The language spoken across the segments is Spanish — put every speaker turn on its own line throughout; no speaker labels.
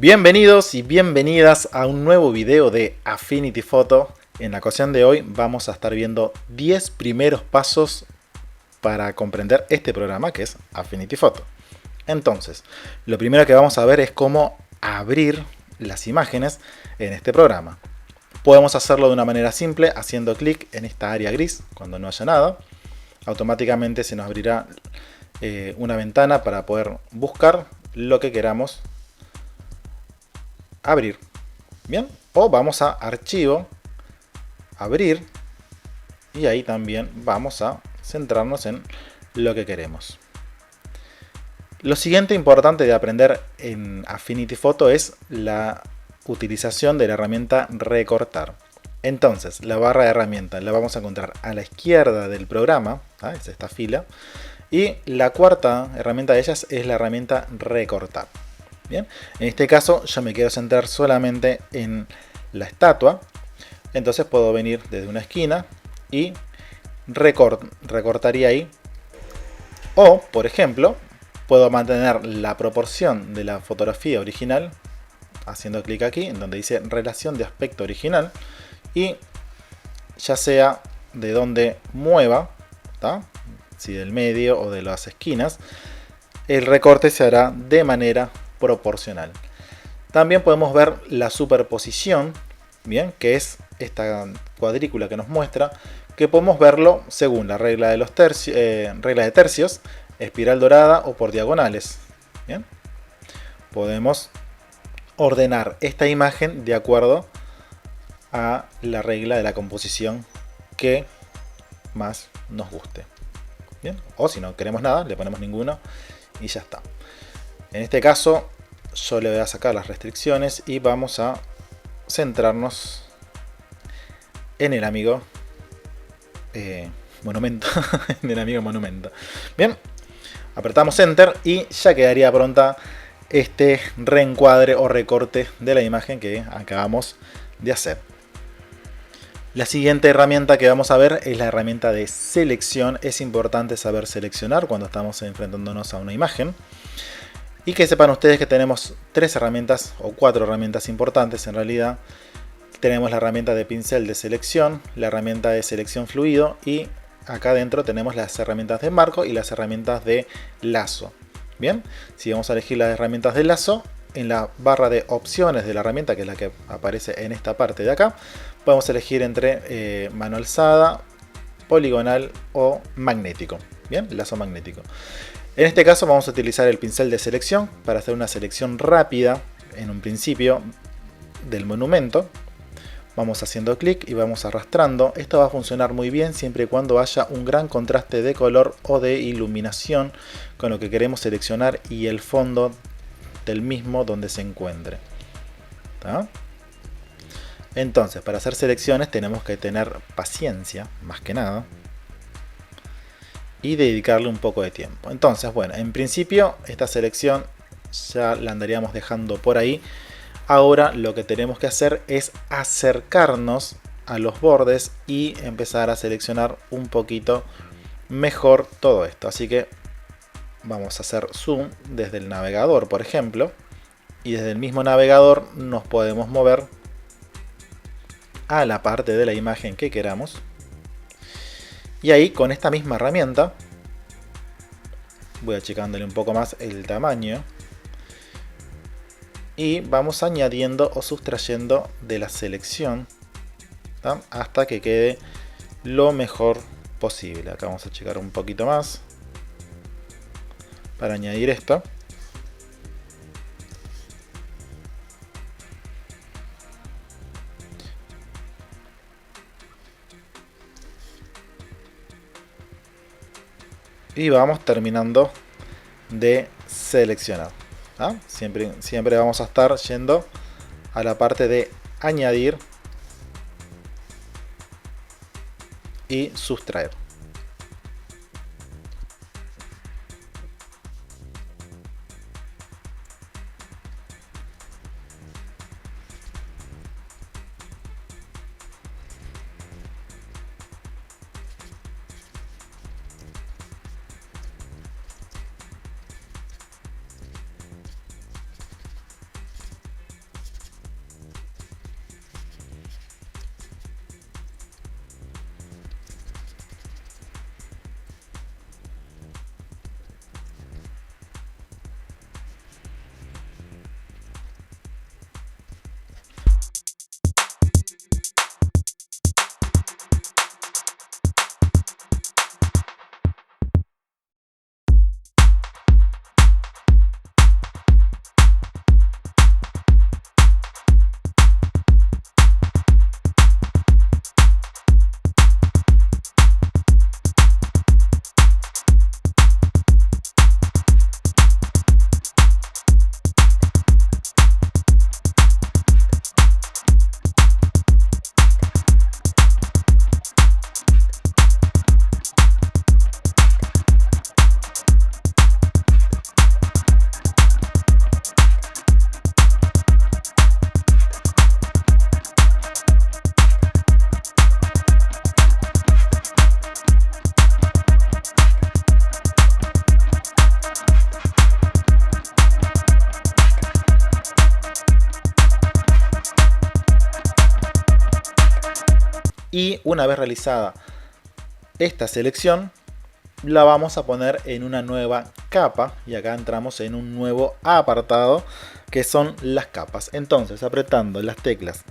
Bienvenidos y bienvenidas a un nuevo video de Affinity Photo. En la ocasión de hoy vamos a estar viendo 10 primeros pasos para comprender este programa que es Affinity Photo. Entonces, lo primero que vamos a ver es cómo abrir las imágenes en este programa. Podemos hacerlo de una manera simple haciendo clic en esta área gris cuando no haya nada. Automáticamente se nos abrirá una ventana para poder buscar lo que queramos abrir. Bien, o vamos a archivo, abrir, y ahí también vamos a centrarnos en lo que queremos. Lo siguiente importante de aprender en Affinity Photo es la utilización de la herramienta recortar. Entonces, la barra de herramientas la vamos a encontrar a la izquierda del programa, es esta fila, y la cuarta herramienta de ellas es la herramienta recortar. Bien, en este caso yo me quiero centrar solamente en la estatua, entonces puedo venir desde una esquina y recortaría ahí, o por ejemplo puedo mantener la proporción de la fotografía original haciendo clic aquí en donde dice relación de aspecto original, y ya sea de donde mueva, si del medio o de las esquinas, el recorte se hará de manera proporcional. También podemos ver la superposición, bien, que es esta cuadrícula que nos muestra que podemos verlo según la regla de los regla de tercios, espiral dorada o por diagonales. Bien, podemos ordenar esta imagen de acuerdo a la regla de la composición que más nos guste. Bien, o si no queremos nada, le ponemos ninguno y ya está. En este caso yo le voy a sacar las restricciones y vamos a centrarnos en el amigo monumento. En el amigo monumento. Bien, apretamos enter y ya quedaría pronta este reencuadre o recorte de la imagen que acabamos de hacer. La siguiente herramienta que vamos a ver es la herramienta de selección. Es importante saber seleccionar cuando estamos enfrentándonos a una imagen. Y que sepan ustedes que tenemos tres herramientas o cuatro herramientas importantes en realidad. Tenemos la herramienta de pincel de selección, la herramienta de selección fluido y acá adentro tenemos las herramientas de marco y las herramientas de lazo. Bien, si vamos a elegir las herramientas de lazo, en la barra de opciones de la herramienta, que es la que aparece en esta parte de acá, podemos elegir entre mano alzada, poligonal o magnético. Bien, lazo magnético. En este caso vamos a utilizar el pincel de selección para hacer una selección rápida en un principio del monumento. Vamos haciendo clic y vamos arrastrando. Esto va a funcionar muy bien siempre y cuando haya un gran contraste de color o de iluminación con lo que queremos seleccionar y el fondo del mismo donde se encuentre. Entonces, para hacer selecciones tenemos que tener paciencia, más que nada, y dedicarle un poco de tiempo. Entonces, bueno, en principio esta selección ya la andaríamos dejando por ahí. Ahora lo que tenemos que hacer es acercarnos a los bordes y empezar a seleccionar un poquito mejor todo esto. Así que vamos a hacer zoom desde el navegador, por ejemplo, y desde el mismo navegador nos podemos mover a la parte de la imagen que queramos. Y ahí con esta misma herramienta voy achicándole un poco más el tamaño y vamos añadiendo o sustrayendo de la selección hasta que quede lo mejor posible. Acá vamos a achicar un poquito más para añadir esto. Y vamos terminando de seleccionar. Siempre vamos a estar yendo a la parte de añadir y sustraer. Y una vez realizada esta selección, la vamos a poner en una nueva capa. Y acá entramos en un nuevo apartado que son las capas. Entonces, apretando las teclas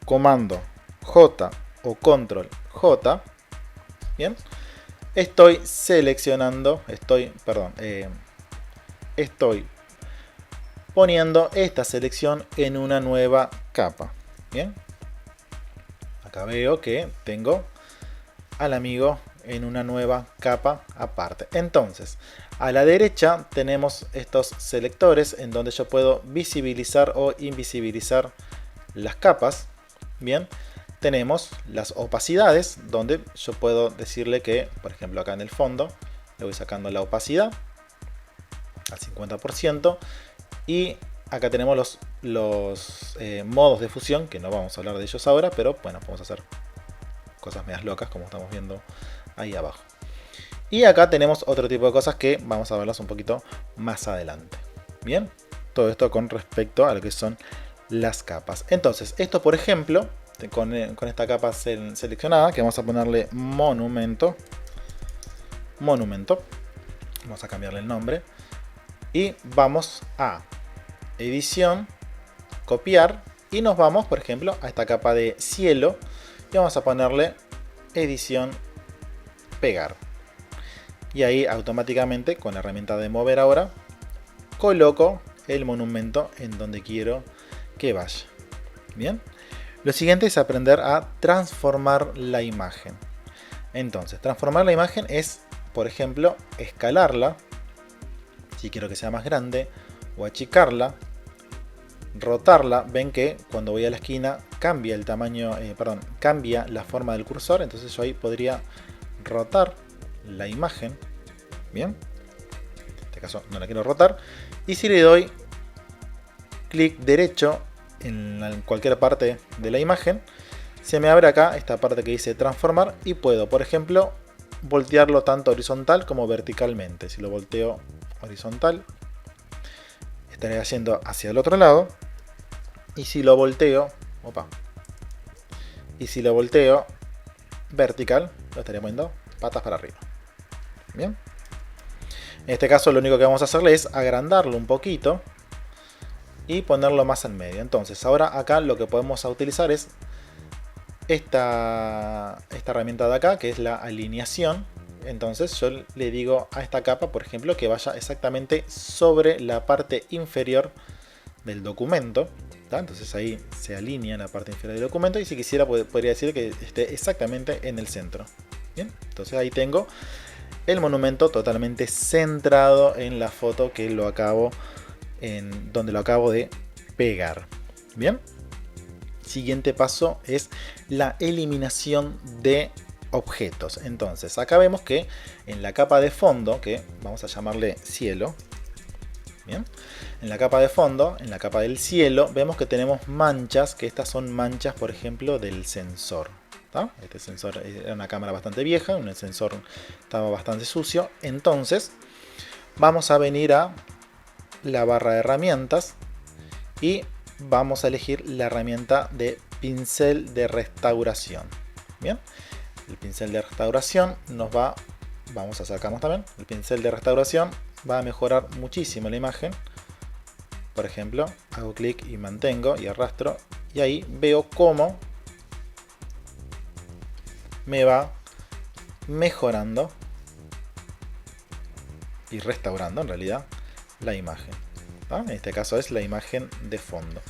Comando J o Control J, bien, estoy seleccionando, estoy poniendo esta selección en una nueva capa. Bien, acá veo que tengo al amigo en una nueva capa aparte. Entonces, a la derecha tenemos estos selectores en donde yo puedo visibilizar o invisibilizar las capas. Bien, tenemos las opacidades, donde yo puedo decirle que, por ejemplo, acá en el fondo le voy sacando la opacidad al 50%. Y acá tenemos los modos de fusión, que no vamos a hablar de ellos ahora, pero bueno, podemos hacer cosas medias locas como estamos viendo ahí abajo. Y acá tenemos otro tipo de cosas que vamos a verlas un poquito más adelante. Bien, todo esto con respecto a lo que son las capas. Entonces, esto por ejemplo, con esta capa seleccionada, que vamos a ponerle monumento. Vamos a cambiarle el nombre. Y vamos a edición, copiar, y nos vamos, por ejemplo, a esta capa de cielo. Y vamos a ponerle edición, pegar. Y ahí automáticamente, con la herramienta de mover ahora, coloco el monumento en donde quiero que vaya. Bien. Lo siguiente es aprender a transformar la imagen. Entonces, transformar la imagen es, por ejemplo, escalarla, si quiero que sea más grande, o achicarla, rotarla. Ven que cuando voy a la esquina cambia el tamaño, cambia la forma del cursor. Entonces yo ahí podría rotar la imagen. Bien, en este caso no la quiero rotar. Y si le doy clic derecho en cualquier parte de la imagen, se me abre acá esta parte que dice transformar y puedo, por ejemplo, voltearlo tanto horizontal como verticalmente. Si lo volteo horizontal, estaré haciendo hacia el otro lado. Y si lo volteo, vertical, lo estaría moviendo patas para arriba. Bien. En este caso lo único que vamos a hacerle es agrandarlo un poquito y ponerlo más en medio. Entonces ahora acá lo que podemos utilizar es esta herramienta de acá, que es la alineación. Entonces yo le digo a esta capa, por ejemplo, que vaya exactamente sobre la parte inferior del documento. ¿tá? Entonces ahí se alinea la parte inferior del documento, y si quisiera podría decir que esté exactamente en el centro. Bien, entonces ahí tengo el monumento totalmente centrado en la foto que lo acabo donde lo acabo de pegar. Bien. Siguiente paso es la eliminación de objetos. Entonces acá vemos que en la capa de fondo, que vamos a llamarle cielo, bien, en la capa de fondo, en la capa del cielo, vemos que tenemos manchas, que estas son manchas, por ejemplo, del sensor. ¿tá? Este sensor era una cámara bastante vieja, el sensor estaba bastante sucio. Entonces vamos a venir a la barra de herramientas y vamos a elegir la herramienta de pincel de restauración. Bien, el pincel de restauración vamos a sacarnos también, el pincel de restauración va a mejorar muchísimo la imagen. Por ejemplo, hago clic y mantengo y arrastro, y ahí veo cómo me va mejorando y restaurando en realidad la imagen. ¿tá? En este caso es la imagen de fondo.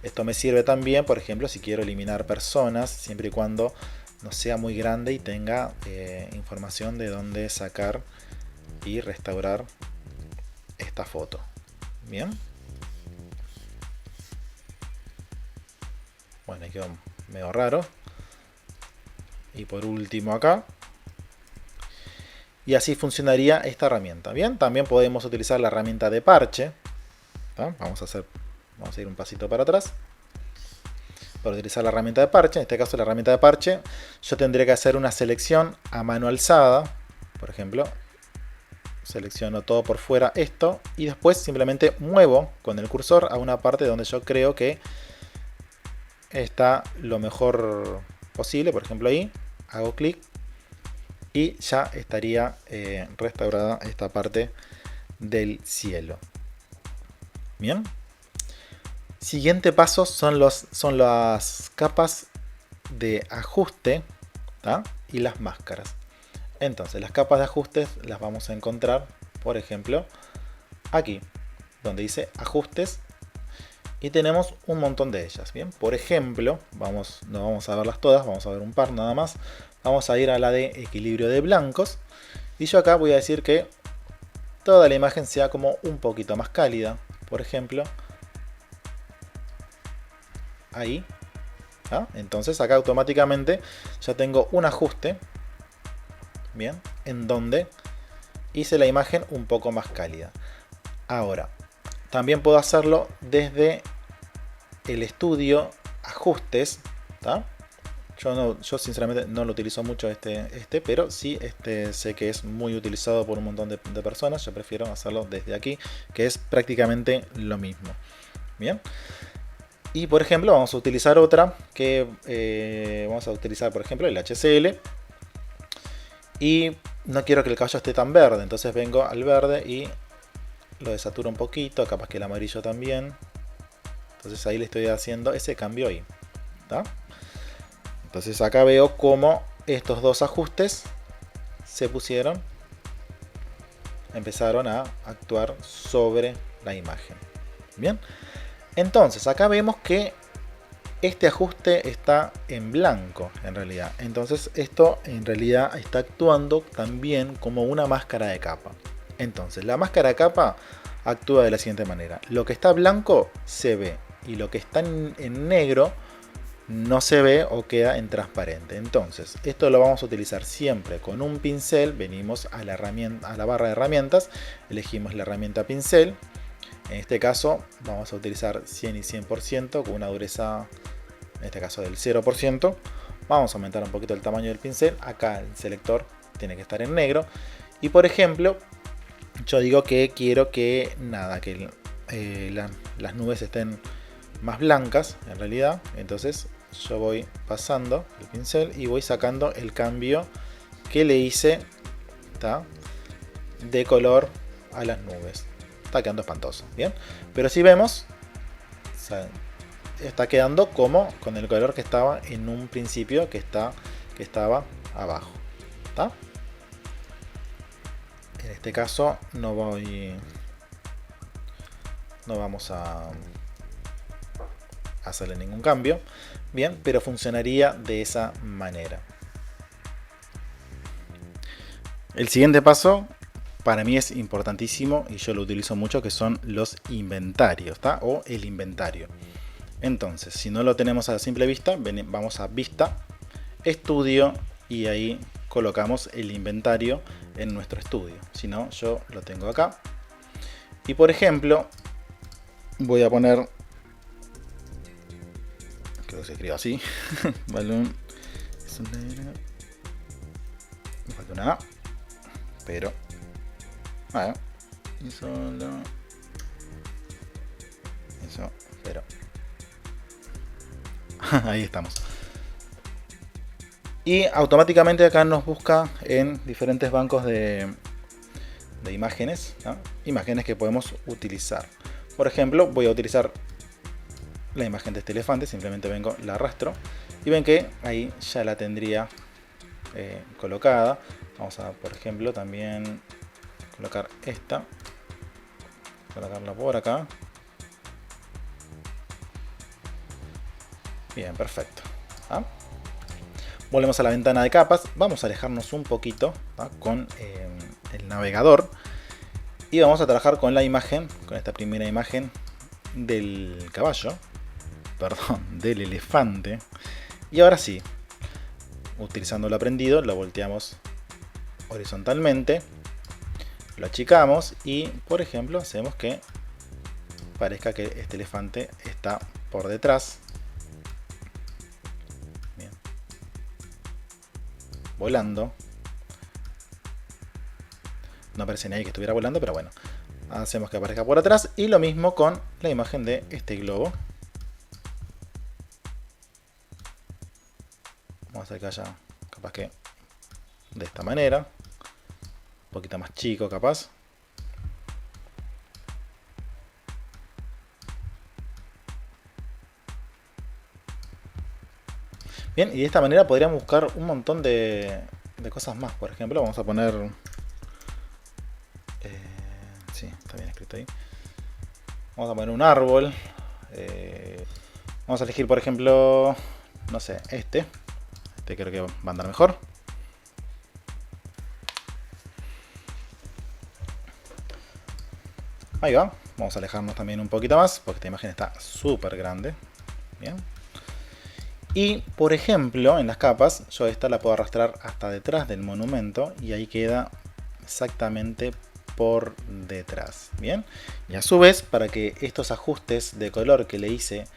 Esto me sirve también, por ejemplo, si quiero eliminar personas, siempre y cuando no sea muy grande y tenga información de dónde sacar y restaurar esta foto. Bien. Bueno, ahí quedó medio raro. Y por último acá. Y así funcionaría esta herramienta. Bien, también podemos utilizar la herramienta de parche. ¿tá? Vamos a ir un pasito para atrás. Para utilizar la herramienta de parche, en este caso la herramienta de parche, yo tendría que hacer una selección a mano alzada. Por ejemplo, selecciono todo por fuera esto y después simplemente muevo con el cursor a una parte donde yo creo que está lo mejor posible, por ejemplo ahí, hago clic y ya estaría restaurada esta parte del cielo. Bien. Siguiente paso son las capas de ajuste, ¿tá? Y las máscaras. Entonces las capas de ajustes las vamos a encontrar, por ejemplo, aquí, donde dice ajustes, y tenemos un montón de ellas. Bien, por ejemplo, no vamos a verlas todas, vamos a ver un par nada más. Vamos a ir a la de equilibrio de blancos, y yo acá voy a decir que toda la imagen sea como un poquito más cálida, por ejemplo, ahí. ¿Ah? Entonces acá automáticamente ya tengo un ajuste, bien, en donde hice la imagen un poco más cálida. Ahora, también puedo hacerlo desde el estudio ajustes, ¿tá? Yo sinceramente no lo utilizo mucho pero sí sé que es muy utilizado por un montón de personas. Yo prefiero hacerlo desde aquí, que es prácticamente lo mismo. Bien. Y por ejemplo vamos a utilizar otra que vamos a utilizar por ejemplo el HCL. Y no quiero que el caballo esté tan verde, entonces vengo al verde y lo desaturo un poquito, capaz que el amarillo también. Entonces ahí le estoy haciendo ese cambio ahí, ¿tá? Entonces acá veo cómo estos dos ajustes se empezaron a actuar sobre la imagen. Bien, entonces acá vemos que este ajuste está en blanco en realidad. Entonces esto en realidad está actuando también como una máscara de capa. Entonces la máscara de capa actúa de la siguiente manera. Lo que está blanco se ve y lo que está en negro no se ve o queda en transparente. Entonces esto lo vamos a utilizar siempre con un pincel. Venimos a la barra de herramientas, elegimos la herramienta pincel. En este caso vamos a utilizar 100 y 100% con una dureza, en este caso del 0%. Vamos a aumentar un poquito el tamaño del pincel. Acá el selector tiene que estar en negro. Y por ejemplo, yo digo que quiero que las nubes estén más blancas en realidad. Entonces yo voy pasando el pincel y voy sacando el cambio que le hice, ¿tá?, de color a las nubes. Está quedando espantoso, ¿bien? Pero si vemos, está quedando como con el color que estaba en un principio, que estaba abajo, ¿tá? En este caso no vamos a hacerle ningún cambio, bien, pero funcionaría de esa manera. El siguiente paso para mí es importantísimo y yo lo utilizo mucho, que son los inventarios, ¿tá? O el inventario. Entonces, si no lo tenemos a simple vista, vamos a vista, estudio, y ahí colocamos el inventario en nuestro estudio. Si no, yo lo tengo acá. Y por ejemplo, voy a poner, creo que se escribe así, balloon, me falta una A, pero bueno, y solo eso, pero ahí estamos. Y automáticamente acá nos busca en diferentes bancos de imágenes, ¿no? Imágenes que podemos utilizar. Por ejemplo, voy a utilizar la imagen de este elefante, simplemente vengo, la arrastro y ven que ahí ya la tendría colocada. Vamos a, por ejemplo, también colocar esta, colocarla por acá. Bien, perfecto. ¿Ah? Volvemos a la ventana de capas, vamos a alejarnos un poquito, ¿ah?, con el navegador, y vamos a trabajar con la imagen, con esta primera imagen del caballo, perdón, del elefante. Y ahora sí, utilizando lo aprendido, lo volteamos horizontalmente, lo achicamos y, por ejemplo, hacemos que parezca que este elefante está por detrás. Bien. Volando. No parece nadie que estuviera volando, pero bueno. Hacemos que aparezca por atrás. Y lo mismo con la imagen de este globo. hacer que haya, capaz que de esta manera, un poquito más chico capaz. Bien, y de esta manera podríamos buscar un montón de cosas más. Por ejemplo, vamos a poner... sí, está bien escrito ahí. Vamos a poner un árbol. Vamos a elegir, por ejemplo, no sé, este creo que va a andar mejor. Ahí va. Vamos a alejarnos también un poquito más, porque esta imagen está súper grande. Bien. Y, por ejemplo, en las capas, yo esta la puedo arrastrar hasta detrás del monumento y ahí queda exactamente por detrás. Bien. Y a su vez, para que estos ajustes de color que le hice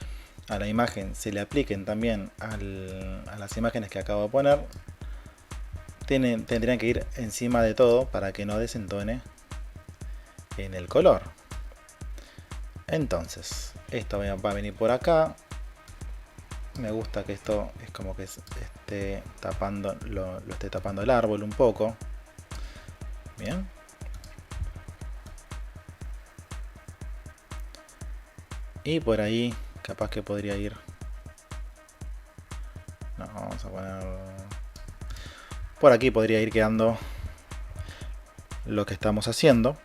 a la imagen se le apliquen también a las imágenes que acabo de poner, tendrían que ir encima de todo para que no desentone en el color. Entonces, esto va a venir por acá. Me gusta que esto es como que esté tapando, lo esté tapando el árbol un poco. Bien. Y por ahí capaz que podría ir. No, vamos a poner... Por aquí podría ir quedando lo que estamos haciendo.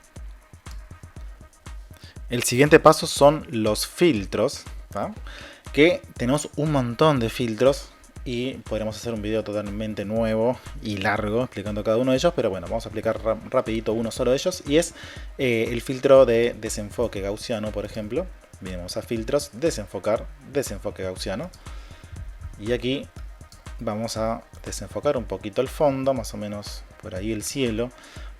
El siguiente paso son los filtros, ¿tá? Que tenemos un montón de filtros y podríamos hacer un video totalmente nuevo y largo explicando cada uno de ellos, pero bueno, vamos a explicar rapidito uno solo de ellos, y es el filtro de desenfoque gaussiano, por ejemplo. Venimos a filtros, desenfocar, desenfoque gaussiano, y aquí vamos a desenfocar un poquito el fondo, más o menos por ahí el cielo,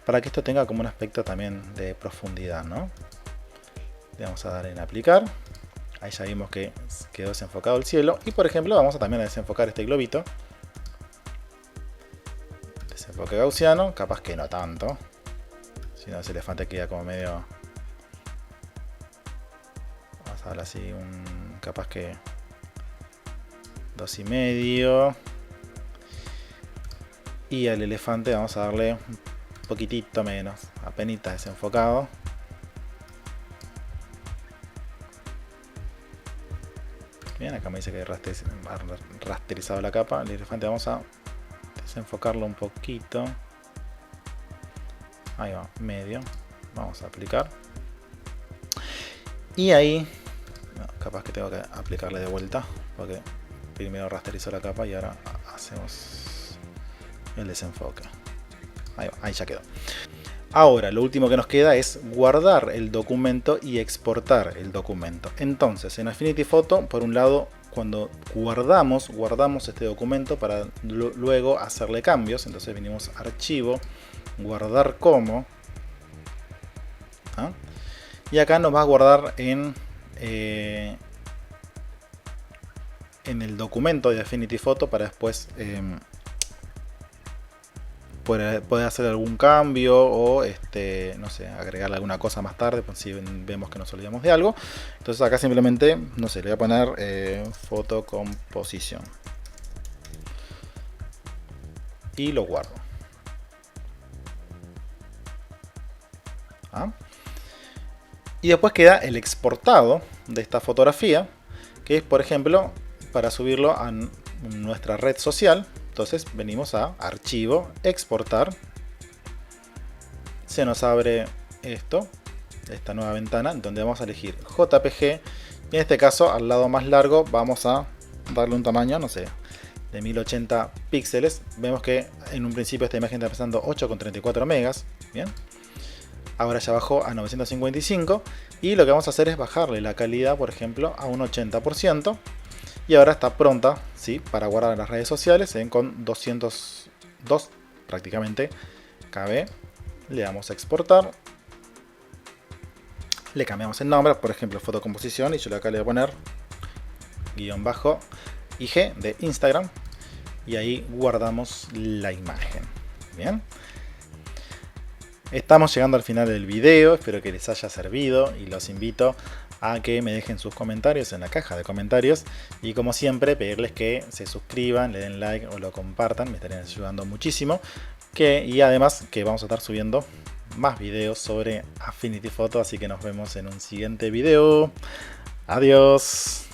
para que esto tenga como un aspecto también de profundidad, ¿no? Le vamos a dar en aplicar. Ahí ya vimos que quedó desenfocado el cielo. Y por ejemplo vamos a también a desenfocar este globito. Desenfoque gaussiano, capaz que no tanto. Si no, ese elefante queda como medio... Vamos a darle así capaz que 2,5. Y al elefante vamos a darle un poquitito menos, apenas desenfocado. Bien, acá me dice que ha rasterizado la capa. El elefante vamos a desenfocarlo un poquito. Ahí va, medio. Vamos a aplicar. Y ahí, no, capaz que tengo que aplicarle de vuelta, porque primero rasterizó la capa y ahora hacemos el desenfoque. Ahí va, ahí ya quedó. Ahora, lo último que nos queda es guardar el documento y exportar el documento. Entonces, en Affinity Photo, por un lado, cuando guardamos este documento para luego hacerle cambios. Entonces venimos a Archivo, Guardar como. ¿Ah? Y acá nos va a guardar en el documento de Affinity Photo para después... puede hacer algún cambio o no sé, agregarle alguna cosa más tarde, pues si vemos que nos olvidamos de algo. Entonces acá simplemente, no sé, le voy a poner foto composición y lo guardo. ¿Ah? Y después queda el exportado de esta fotografía, que es, por ejemplo, para subirlo a nuestra red social. Entonces venimos a Archivo, Exportar. Se nos abre esta nueva ventana, donde vamos a elegir JPG. Y en este caso, al lado más largo, vamos a darle un tamaño, no sé, de 1080 píxeles. Vemos que en un principio esta imagen está pesando 8,34 megas. Bien. Ahora ya bajó a 955. Y lo que vamos a hacer es bajarle la calidad, por ejemplo, a un 80%. Y ahora está pronta, ¿sí?, para guardar en las redes sociales con 202 prácticamente KB. Le damos a exportar. Le cambiamos el nombre, por ejemplo, fotocomposición. Y yo acá le voy a poner _IG de Instagram. Y ahí guardamos la imagen. Bien. estamos llegando al final del video, espero que les haya servido y los invito a que me dejen sus comentarios en la caja de comentarios y como siempre pedirles que se suscriban, le den like o lo compartan, me estarían ayudando muchísimo, y además que vamos a estar subiendo más videos sobre Affinity Photo, así que nos vemos en un siguiente video. Adiós.